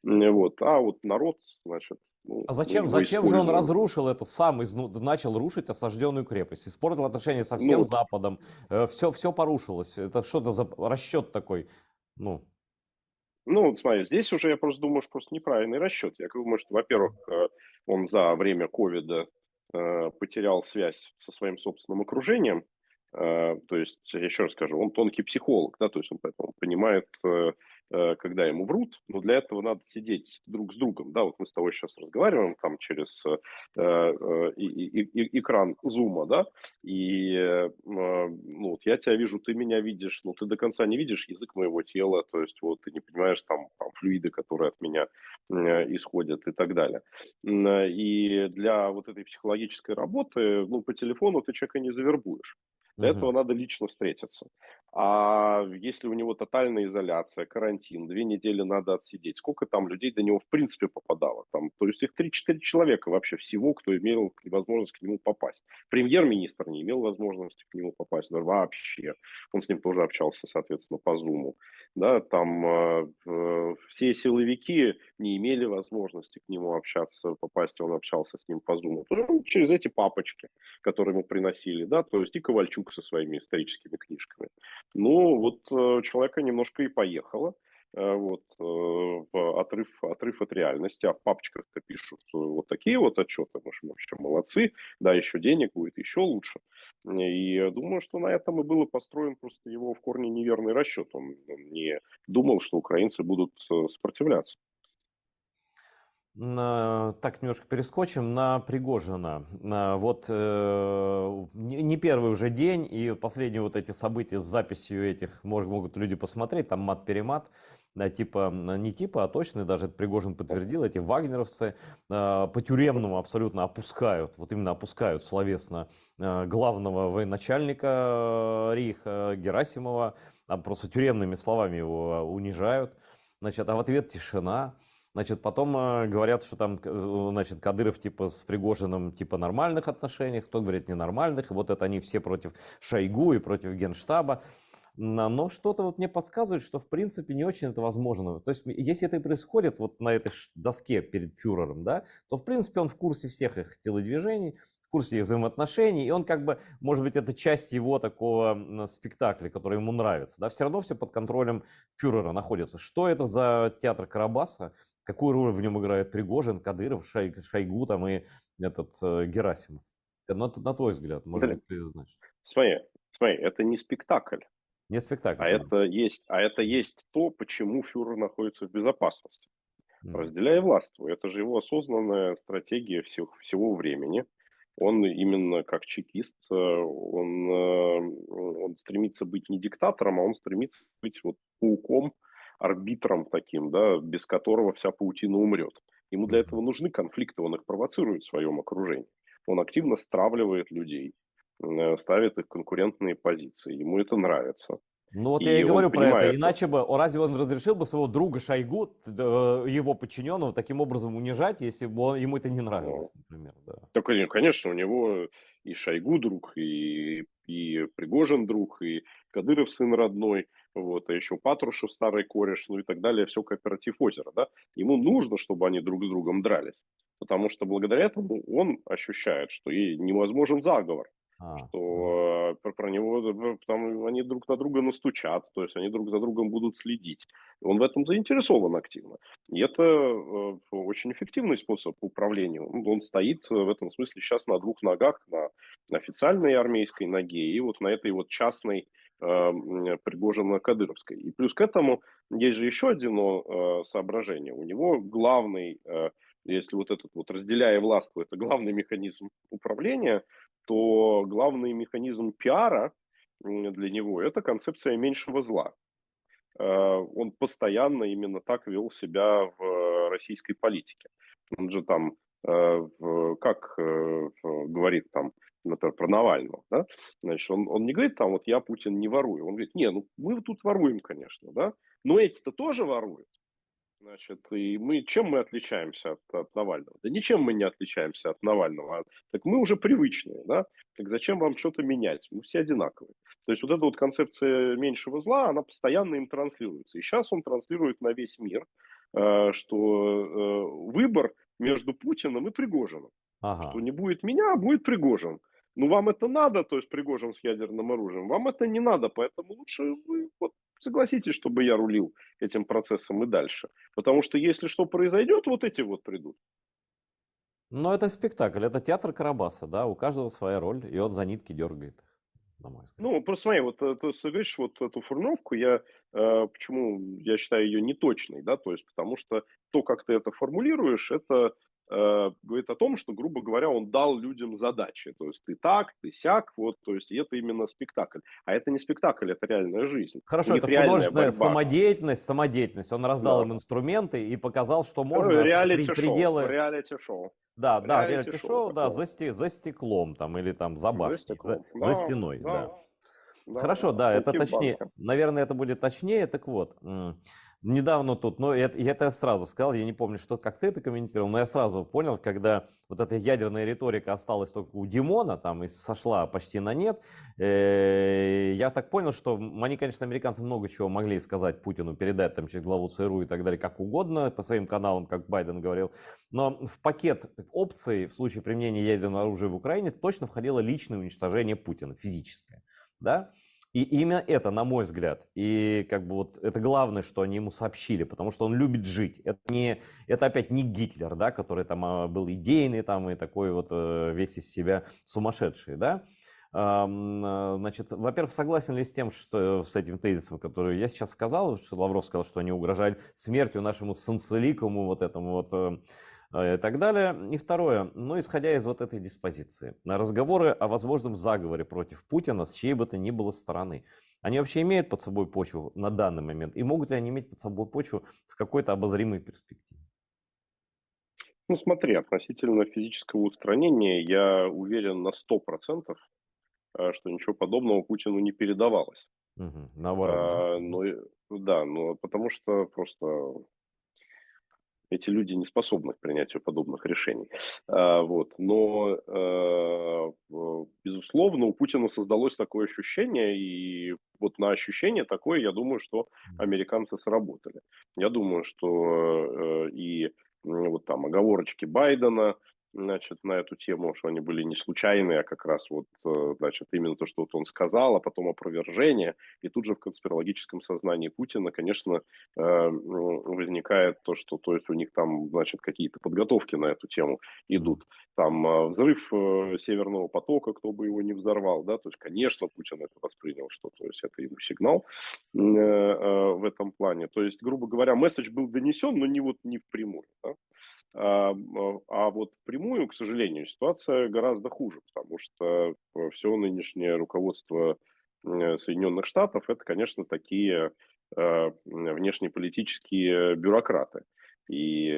Вот. А вот народ, значит, ну, А мы его зачем же он используем. разрушил это сам, начал рушить осажденную крепость, испортил отношения со Ну, всем вот, Западом, все порушилось. Это что-то за расчет такой? Ну, вот смотри, здесь уже я просто думаю, что просто неправильный расчет. Я думаю, что, во-первых, он за время ковида потерял связь со своим собственным окружением. То есть, я еще раз скажу, он тонкий психолог, да, то есть он поэтому понимает, когда ему врут, но для этого надо сидеть друг с другом, да, вот мы с тобой сейчас разговариваем там через экран зума, да, и ну, вот я тебя вижу, ты меня видишь, но ты до конца не видишь язык моего тела, то есть вот ты не понимаешь там флюиды, которые от меня исходят и так далее. И для вот этой психологической работы, ну, по телефону ты человека не завербуешь. Для этого мгм. надо лично встретиться. А если у него тотальная изоляция, карантин, 2 недели надо отсидеть, сколько там людей до него в принципе попадало? Там, то есть их 3-4 человека вообще всего, кто имел возможность к нему попасть. Премьер-министр не имел возможности к нему попасть, да, вообще. Он с ним тоже общался, соответственно, по Зуму. Да, там все силовики не имели возможности к нему общаться, попасть, он общался с ним по Зуму. Через эти папочки, которые ему приносили, да, то есть и Ковальчук со своими историческими книжками. Ну, вот человека немножко и поехало. Вот, отрыв от реальности, а в папочках-то пишут вот такие вот отчеты, мы вообще молодцы, да, еще денег будет, еще лучше. И я думаю, что на этом и был построен просто его в корне неверный расчет. Он не думал, что украинцы будут сопротивляться. Так, немножко перескочим на Пригожина. Вот не первый уже день, и последние вот эти события с записью этих могут люди посмотреть, там мат-перемат, да, типа, не типа, а точно, даже это Пригожин подтвердил, эти вагнеровцы по-тюремному абсолютно опускают, вот именно опускают словесно главного военачальника Рейха Герасимова, просто тюремными словами его унижают, значит, а в ответ тишина. Значит, потом говорят, что там, значит, Кадыров типа с Пригожиным типа нормальных отношениях, кто говорит ненормальных, и вот это они все против Шойгу и против Генштаба. Но что-то вот мне подсказывает, что в принципе не очень это возможно. То есть, если это и происходит вот на этой доске перед фюрером, да, то в принципе он в курсе всех их телодвижений, в курсе их взаимоотношений, и он как бы, может быть, это часть его такого спектакля, который ему нравится, да, все равно все под контролем фюрера находится. Что это за театр Карабаса, какую роль в нем играет Пригожин, Кадыров, Шойгу там и этот Герасимов? На твой взгляд, может Смотри, быть, ты знаешь. смотри, это не спектакль, Не спектакль, а ты это говоришь. есть, а это есть то, почему фюрер находится в безопасности. Мгм. Разделяя властвуй. Это же его осознанная стратегия всего времени. Он именно как чекист, он стремится быть не диктатором, а он стремится быть вот пауком, арбитром таким, да, без которого вся паутина умрет. Ему для Мгм. этого нужны конфликты, он их провоцирует в своем окружении. он активно стравливает людей, ставит их в конкурентные позиции. Ему это нравится. Ну вот я и И он говорю про это. понимает, что... Иначе бы, разве он разрешил бы своего друга Шойгу, его подчиненного, таким образом унижать, если бы ему это не ну, нравилось, например, да. да, конечно, у него и Шойгу друг, и Пригожин друг, и Кадыров сын родной, вот, а еще Патрушев старый кореш, ну и так далее, все кооператив озера, да. Ему нужно, чтобы они друг с другом дрались, потому что благодаря этому он ощущает, что и невозможен заговор, Мгм. что про него там они друг на друга настучат, то есть они друг за другом будут следить. Он в этом заинтересован активно. И это очень эффективный способ управления. Он стоит в этом смысле сейчас на двух ногах, на официальной армейской ноге и вот на этой вот частной Пригожино-Кадыровской. И плюс к этому есть же еще одно соображение. У него главный, если вот этот вот разделяя властву, это главный механизм управления, то главный механизм пиара для него – это концепция меньшего зла. Он постоянно именно так вел себя в российской политике. Он же там, как говорит там, например, про Навального, да? Значит, он не говорит там, вот я, Путин, не ворую. Он говорит, не, ну мы тут воруем, конечно, да, но эти-то тоже воруют. Значит, и чем мы отличаемся от Навального? Да ничем мы не отличаемся от Навального. Так мы уже привычные, да? Так зачем вам что-то менять? Мы все одинаковые. То есть вот эта вот концепция меньшего зла, она постоянно им транслируется. И сейчас он транслирует на весь мир, что выбор между Путиным и Пригожиным. Что Ага. не будет меня, а будет Пригожин. Ну, вам это надо, то есть Пригожин с ядерным оружием, вам это не надо, поэтому лучше вы вот согласитесь, чтобы я рулил этим процессом и дальше. Потому что если что произойдет, вот эти вот придут. Но это спектакль, это театр Карабаса, да, у каждого своя роль, и он за нитки дергает, на мой взгляд. Ну, просто смотри, вот ты говоришь, вот эту формулировку, почему я считаю ее неточной, да, то есть потому что то, как ты это формулируешь, это говорит о том, что, грубо говоря, он дал людям задачи, то есть ты так, ты сяк, вот, то есть и это именно спектакль. А это не спектакль, это реальная жизнь. У Хорошо, это них реальная художественная борьба. самодеятельность. Он раздал Да. им инструменты и показал, что можно, что Реалити-шоу, пределы, реалити-шоу, да, да, реалити-шоу реалити-шоу, да, такое. за стеклом там или там за За башней, стеклом. за Да, стеной, да. да, да, Хорошо, да, это точнее, Мультиванка. наверное, это будет точнее. Так вот, недавно тут, но это я сразу сказал, я не помню, что, как ты это комментировал, но я сразу понял, когда вот эта ядерная риторика осталась только у Димона, там, и сошла почти на нет, я так понял, что они, конечно, американцы много чего могли сказать Путину, передать там через главу ЦРУ и так далее, как угодно, по своим каналам, как Байден говорил, но в пакет опций в случае применения ядерного оружия в Украине точно входило личное уничтожение Путина, физическое, да. И именно это, на мой взгляд, и как бы вот это главное, что они ему сообщили, потому что он любит жить. Это опять не Гитлер, да, который там был идейный там и такой вот весь из себя сумасшедший, да. Значит, во-первых, согласен ли с тем, что с этим тезисом, который я сейчас сказал, что Лавров сказал, что они угрожают смертью нашему санцеликому вот этому вот и так далее. И второе, ну, исходя из вот этой диспозиции, разговоры о возможном заговоре против Путина с чьей бы то ни было стороны, они вообще имеют под собой почву на данный момент? И могут ли они иметь под собой почву в какой-то обозримой перспективе? Ну, смотри, относительно физического устранения я уверен на 100%, что ничего подобного Путину не передавалось. Мгм. Наоборот, да? Но, да, но потому что просто эти люди не способны к принятию подобных решений. Вот. Но, безусловно, у Путина создалось такое ощущение, и вот на ощущение такое, я думаю, что американцы сработали. Я думаю, что вот там оговорочки Байдена, значит, на эту тему, что они были не случайные, а как раз вот, значит, именно то, что вот он сказал, а потом опровержение, и тут же в конспирологическом сознании Путина, конечно, возникает то, что, то есть у них там, значит, какие-то подготовки на эту тему идут. Там взрыв Северного потока, кто бы его не взорвал, да, то есть, конечно, Путин это воспринял, что, то есть, это ему сигнал в этом плане. То есть, грубо говоря, месседж был донесен, но не вот не впрямую, да? А вот впрямую, к сожалению, ситуация гораздо хуже, потому что все нынешнее руководство Соединенных Штатов это, конечно, такие внешнеполитические бюрократы. И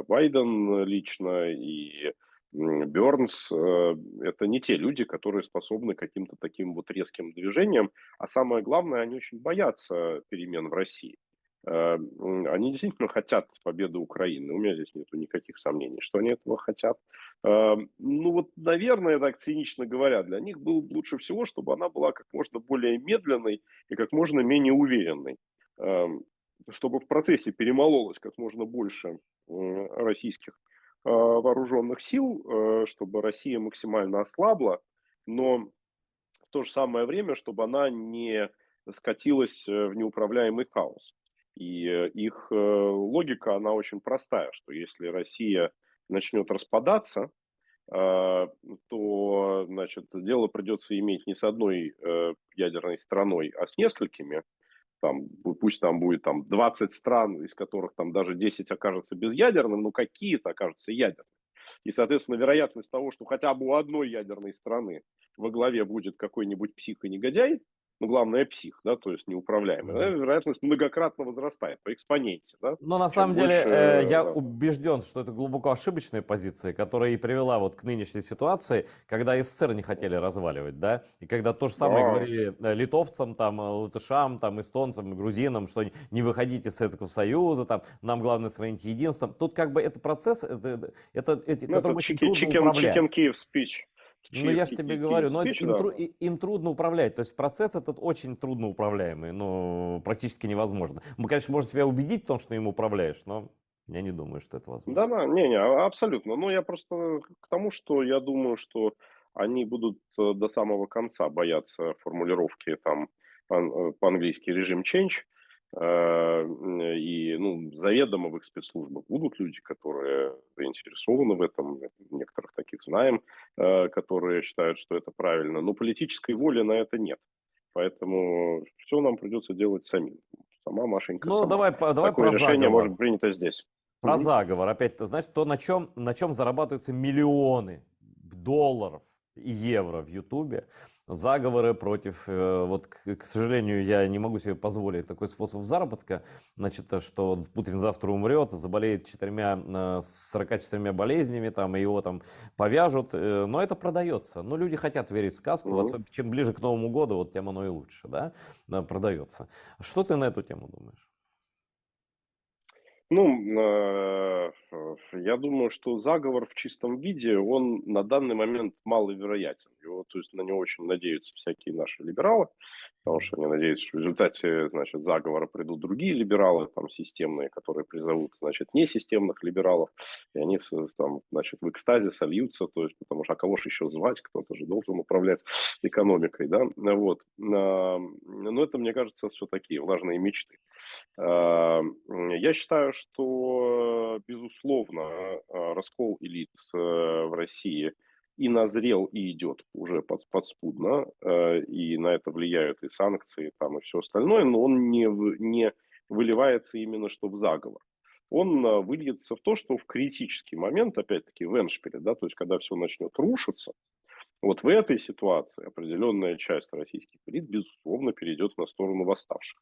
Байден лично, и Бернс, это не те люди, которые способны к каким-то таким вот резким движениям, а самое главное, они очень боятся перемен в России. Они действительно хотят победы Украины. У меня здесь нету никаких сомнений, что они этого хотят. Ну вот, наверное, так цинично говоря, для них было бы лучше всего, чтобы она была как можно более медленной и как можно менее уверенной. Эм, Чтобы в процессе перемололось как можно больше российских вооруженных сил, чтобы Россия максимально ослабла, но в то же самое время, чтобы она не скатилась в неуправляемый хаос. И их логика, она очень простая, что если Россия начнет распадаться, то, значит, дело придется иметь не с одной ядерной страной, а с несколькими. Там, пусть там будет там 20 стран, из которых там даже 10 окажется безъядерным, но какие-то окажутся ядерными. И, соответственно, вероятность того, что хотя бы у одной ядерной страны во главе будет какой-нибудь псих и негодяй, ну, главное, псих, да, то есть неуправляемый, да, вероятность многократно возрастает по экспоненте, да. Но на Чем самом деле больше... я Да. убежден, что это глубоко ошибочная позиция, которая и привела вот к нынешней ситуации, когда СССР не хотели разваливать, да, и когда то же самое Да. говорили литовцам, там, латышам, там, эстонцам, грузинам, что не выходите из Советского Союза, там, нам главное сохранить единство. Тут как бы это процесс, Ну, это которым очень трудно управлять. chicken Kyiv speech. Ну, я же тебе Kyiv говорю, но это speech, да. им трудно управлять. То есть процесс этот очень трудно управляемый, ну, практически невозможно. Мы, конечно, можем себя убедить в том, что им управляешь, но я не думаю, что это возможно. Да-да, не-не, абсолютно. Но я просто к тому, что я думаю, что они будут до самого конца бояться формулировки там по-английски режим change. И, ну, заведомо в их спецслужбах будут люди, которые заинтересованы в этом, некоторых таких знаем, которые считают, что это правильно. Но политической воли на это нет. Поэтому все нам придется делать самим. Сама Машенька Ну, сама. давай Такое про решение может заговор. быть принято здесь. Про Мгм. заговор. Опять, значит, то, на чем зарабатываются миллионы долларов и евро в Ютубе. Заговоры против, вот, к сожалению, я не могу себе позволить такой способ заработка, значит, что вот Путин завтра умрет, заболеет 44 болезнями, там, и его там повяжут, но это продается. Но люди хотят верить в сказку, вот, Мгм. чем ближе к Новому году, вот тем оно и лучше, да, продается. Что ты на эту тему думаешь? Ну, я думаю, что заговор в чистом виде, он на данный момент маловероятен. Его, то есть на него очень надеются всякие наши либералы, потому что они надеются, что в результате, значит, заговора придут другие либералы, там, системные, которые призовут, значит, несистемных либералов, и они, там, значит, в экстазе сольются, то есть, потому что, а кого же еще звать, кто-то же должен управлять экономикой, да, вот. Но это, мне кажется, все такие влажные мечты. Я считаю, что, безусловно, раскол элит в России и назрел, и идет уже подспудно, и на это влияют и санкции, там, и все остальное, но он не выливается именно что в заговор. Он выльется в то, что в критический момент, опять-таки, в эндшпиле, да, то есть когда все начнет рушиться, вот в этой ситуации определенная часть российских элит, безусловно, перейдет на сторону восставших.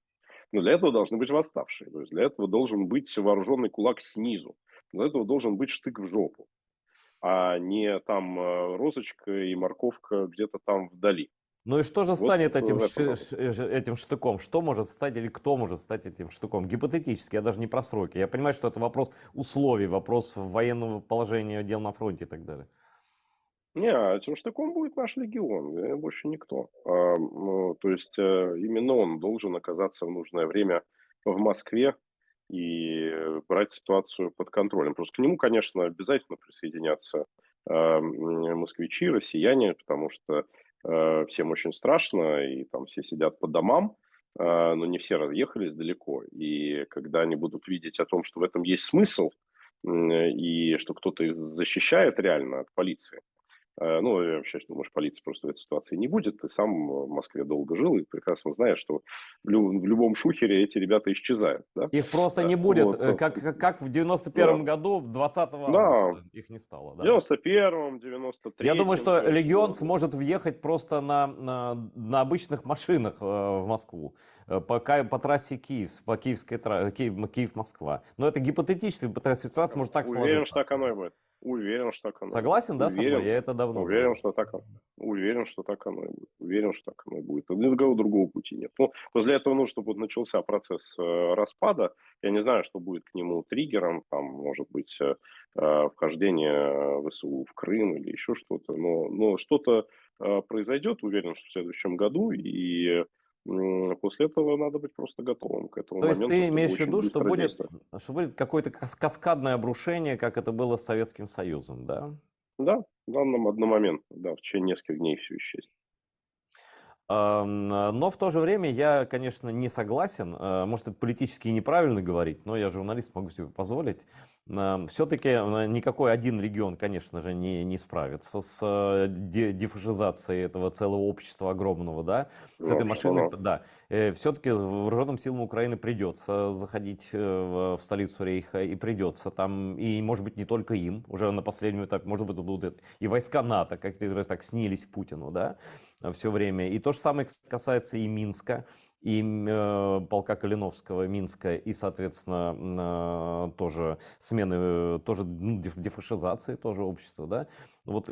Но для этого должны быть восставшие. То есть для этого должен быть вооруженный кулак снизу. Для этого должен быть штык в жопу, а не там розочка и морковка где-то там вдали. Ну и что же Вот станет этим, в этом должно быть. этим штыком? Что может стать или кто может стать этим штыком? Гипотетически, я даже не про сроки. Я понимаю, что это вопрос условий, вопрос военного положения дел на фронте и так далее. Не, этим штыком будет наш легион, больше никто. Ну, то есть именно он должен оказаться в нужное время в Москве и брать ситуацию под контролем. Просто к нему, конечно, обязательно присоединятся москвичи, россияне, потому что всем очень страшно, и там все сидят по домам, но не все разъехались далеко. И когда они будут видеть о том, что в этом есть смысл, и что кто-то их защищает реально от полиции, ну, я вообще думаю, что полиции просто в этой ситуации не будет. Ты сам в Москве долго жил и прекрасно знаешь, что в любом шухере эти ребята исчезают. Да? Их просто не будет, Вот. как в Да. 91 году, 20 Да. августа. Их не стало, В да. 91-м, Я думаю, 93-м, что то есть, легион ну, сможет въехать просто на обычных машинах в Москву, по трассе Киев, по киевской Киев-Москва. Но это гипотетически, ситуация может так уверен, сложиться. что так оно и будет. Уверен, что так оно и будет. Согласен, да, со мной? Уверен, Я это давно уверен, говорю. что так, уверен, что так оно и будет. Уверен, что так оно и будет. Ни другого пути нет. Ну, после этого нужно, чтобы вот начался процесс распада. Я не знаю, что будет к нему триггером. Там, может быть, вхождение ВСУ в Крым или еще что-то. Но что-то произойдет, уверен, что в следующем году. И после этого надо быть просто готовым к этому То есть моменту, ты чтобы имеешь в очень виду, быстро действовать. что будет какое-то каскадное обрушение, как это было с Советским Союзом, да? Да, в данном одномоментно, да, в течение нескольких дней все исчезнет. Но в то же время я, конечно, не согласен. Может, это политически неправильно говорить, но я журналист, могу себе позволить. Все-таки никакой один регион, конечно же, не справится с дефашизацией этого целого общества огромного, да, с этой машиной, Совершенно. да. Все-таки вооруженным силам Украины придется заходить в столицу Рейха, и придется там, и, может быть, не только им, уже на последнем этапе, может быть, будут и войска НАТО, как ты так снились Путину, да, все время. И то же самое касается и Минска, и полка Калиновского, Минска, и, соответственно, тоже смены, тоже дефашизации тоже общества, да. Вот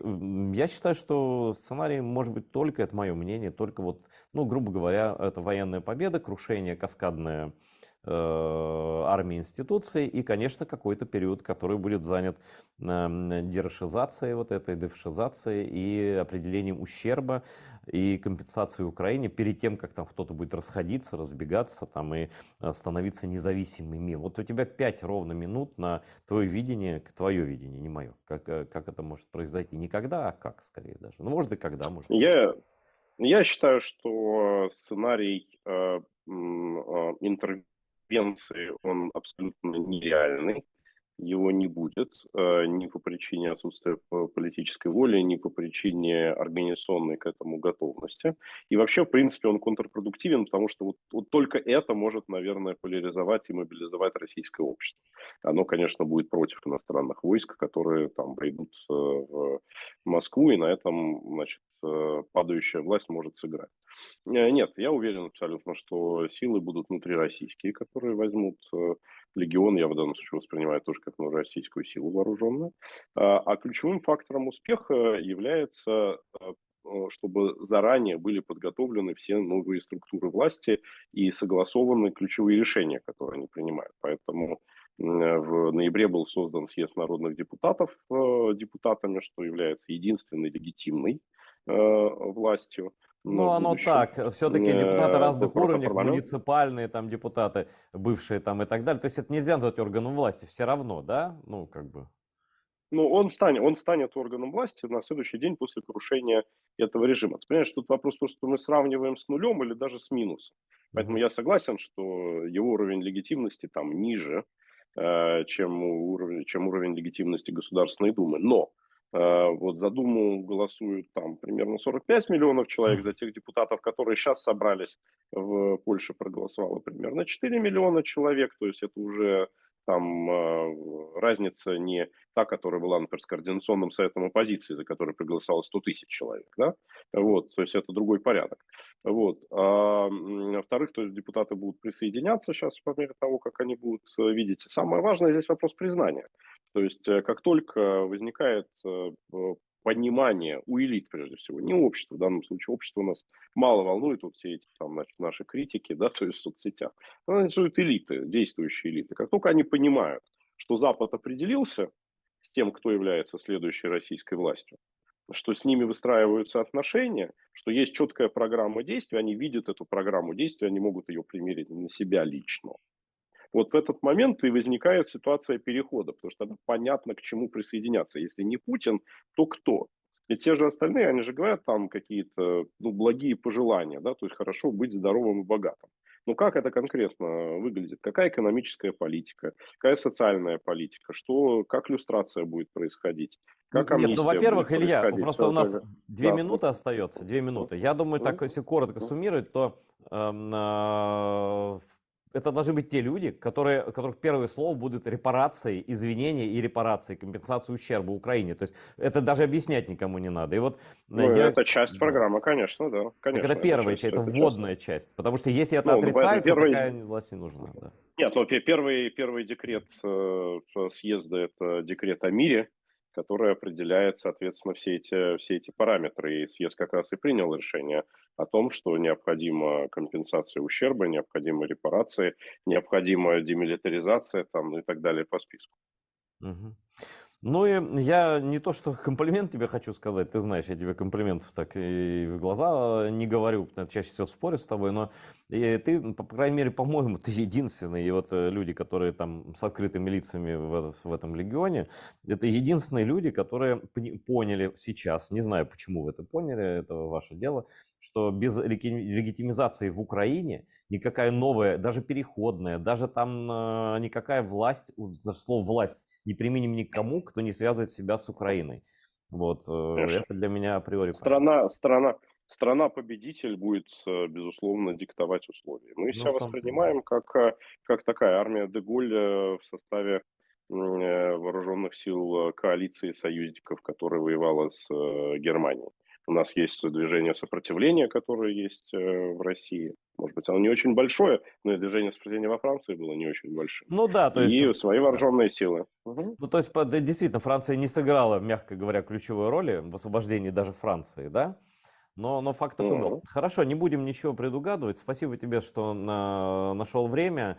я считаю, что сценарий может быть только, это мое мнение, только вот, ну, грубо говоря, это военная победа, крушение каскадное армии институций и, конечно, какой-то период, который будет занят дерошизацией вот этой, дефашизацией и определением ущерба и компенсацией Украине перед тем, как там кто-то будет расходиться, разбегаться там и становиться независимыми. Вот у тебя 5 ровно минут на твое видение, не мое, как это может произойти. Не когда, а как скорее даже. Ну, может и когда, может и нет. Я считаю, что сценарий интервенции, он абсолютно нереальный. Его не будет ни по причине отсутствия политической воли, ни по причине организационной к этому готовности. И вообще, в принципе, он контрпродуктивен, потому что вот только это может, наверное, поляризовать и мобилизовать российское общество. Оно, конечно, будет против иностранных войск, которые там придут в Москву, и на этом, значит, падающая власть может сыграть. Нет, я уверен абсолютно, что силы будут внутрироссийские, которые возьмут легион, я в данном случае воспринимаю тоже как российскую силу вооруженную. А ключевым фактором успеха является, чтобы заранее были подготовлены все новые структуры власти и согласованы ключевые решения, которые они принимают. Поэтому в ноябре был создан съезд народных депутатов депутатами, что является единственной легитимной властью Ну, в оно будущем. так. Все-таки депутаты разных уровней, Парламент. муниципальные там депутаты, бывшие там и так далее. То есть это нельзя назвать органом власти, все равно, да? Ну, как бы. Ну, он станет органом власти на следующий день после крушения этого режима. Ты понимаешь, тут вопрос то, что мы сравниваем с нулем или даже с минусом. Поэтому Мгм. я согласен, что его уровень легитимности там ниже, чем уровень легитимности Государственной Думы. Но вот за Думу голосуют там примерно 45 миллионов человек, за тех депутатов, которые сейчас собрались в Польше, проголосовало примерно 4 миллиона человек. То есть это уже там разница не та, которая была, например, с Координационным советом оппозиции, за который проголосовало 100 тысяч человек, да, вот, то есть это другой порядок, вот, во-вторых, то есть депутаты будут присоединяться сейчас по мере того, как они будут видеть. Самое важное здесь вопрос признания, то есть как только возникает понимание у элит, прежде всего, не общество, в данном случае общество нас мало волнует, вот все эти там, значит, наши критики, да, то есть в соцсетях, оно интересует элиты, действующие элиты, как только они понимают, что Запад определился с тем, кто является следующей российской властью, что с ними выстраиваются отношения, что есть четкая программа действий, они видят эту программу действий, они могут ее примерить на себя лично. Вот в этот момент и возникает ситуация перехода, потому что понятно, к чему присоединяться. Если не Путин, то кто? И те же остальные, они же говорят там какие-то благие пожелания, да, то есть хорошо быть здоровым и богатым. Но как это конкретно выглядит? Какая экономическая политика, какая социальная политика, как люстрация будет происходить, как Нет, ну, амнистия будет во-первых, Илья, происходить. просто у нас две Да, минуты остается, 2 минуты. Я думаю, так, если коротко суммировать, то это должны быть те люди, у которых первое слово будет репарации, извинения и репарации, компенсация ущерба Украине. То есть это даже объяснять никому не надо. И вот это часть да. программы, конечно, да, Так это конечно, первая часть, это это часть. вводная часть. Потому что если это Ну, поэтому отрицается, такая власть не нужна. Да. Нет, но первый декрет съезда – это декрет о мире, который определяет, соответственно, все эти параметры. И съезд как раз и принял решение о том, что необходима компенсация ущерба, необходимы репарации, необходима демилитаризация там, и так далее по списку. Мгм. Ну и я не то, что комплимент тебе хочу сказать, ты знаешь, я тебе комплиментов так и в глаза не говорю, потому что чаще всего спорю с тобой, но ты, по крайней мере, по-моему, ты единственный, и вот люди, которые там с открытыми лицами в этом легионе, это единственные люди, которые поняли сейчас, не знаю, почему вы это поняли, это ваше дело, что без легитимизации в Украине никакая новая, даже переходная, даже там никакая власть, за слово власть, не применим никому, кто не связывает себя с Украиной. Вот, Конечно. это для меня априори понятно. Страна-победитель будет, безусловно, диктовать условия. Мы Ну, себя в том-то и дело. воспринимаем как такая армия Деголь в составе вооруженных сил коалиции союзников, которая воевала с Германией. У нас есть движение сопротивления, которое есть в России. Может быть, оно не очень большое, но и движение сопротивления во Франции было не очень большим. Ну да, то есть, И свои да. вооруженные силы. Мгм. Ну, то есть, да, действительно, Франция не сыграла, мягко говоря, ключевой роли в освобождении даже Франции, да? Но факт такой был. Мгм. Хорошо, не будем нічого предугадувати. Спасибо тебе, що знайшов время.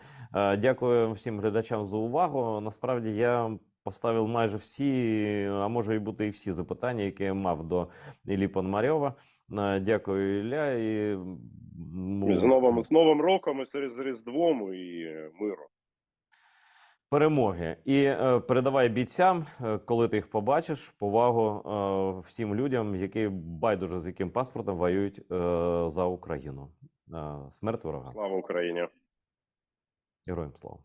Дякую всім глядачам за увагу. Насправді я поставив майже всі, а може і бути і всі запитання, які я мав до Іллі Пономарьова. Дякую, Ілля. І, ну, З Новим роком, і з Різдвом, і миру. перемоги. І передавай бійцям, коли ти їх побачиш, повагу всім людям, які байдуже з яким паспортом воюють за Україну. Смерть ворогам. Слава Україні! Героям слава.